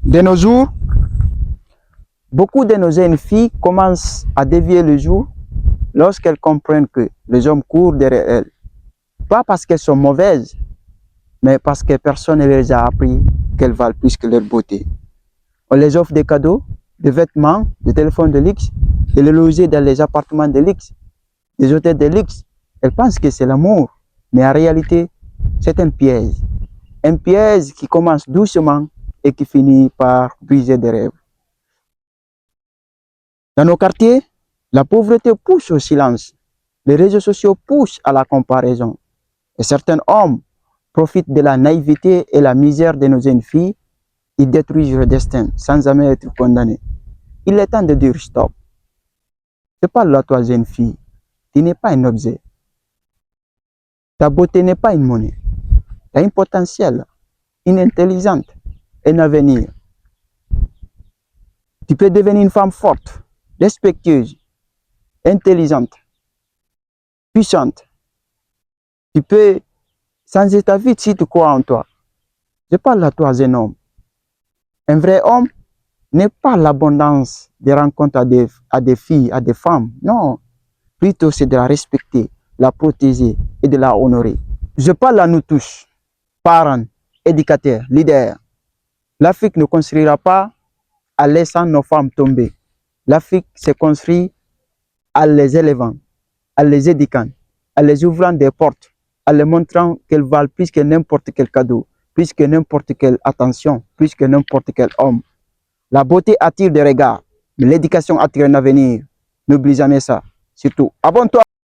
De nos jours, beaucoup de nos jeunes filles commencent à dévier le jour lorsqu'elles comprennent que les hommes courent derrière elles. Pas parce qu'elles sont mauvaises, mais parce que personne ne les a appris qu'elles valent plus que leur beauté. On les offre des cadeaux, des vêtements, des téléphones de luxe, et les loger dans les appartements de luxe, des hôtels de luxe. Elles pensent que c'est l'amour, mais en réalité, c'est un piège. Un piège qui commence doucement et qui finit par briser des rêves. Dans nos quartiers, la pauvreté pousse au silence. Les réseaux sociaux poussent à la comparaison. Et certains hommes profitent de la naïveté et la misère de nos jeunes filles. Ils détruisent leur destin sans jamais être condamnés. Il est temps de dire stop. Je parle à toi, jeune fille. Tu n'es pas un objet. Ta beauté n'est pas une monnaie. Tu as un potentiel, une intelligente, un avenir. Tu peux devenir une femme forte, respectueuse, intelligente, puissante. Tu peux changer ta vie si tu crois en toi. Je parle à toi, jeune homme. Un vrai homme n'est pas l'abondance des rencontres à des filles, à des femmes. Non, plutôt c'est de la respecter, la protéger et de la honorer. Je parle à nous tous, parents, éducateurs, leaders. L'Afrique ne construira pas en laissant nos femmes tomber. L'Afrique se construit en les élevant, en les éduquant, en les ouvrant des portes, en les montrant qu'elles valent plus que n'importe quel cadeau, plus que n'importe quelle attention, plus que n'importe quel homme. La beauté attire des regards, mais l'éducation attire un avenir. N'oublie jamais ça. Surtout, abonne-toi.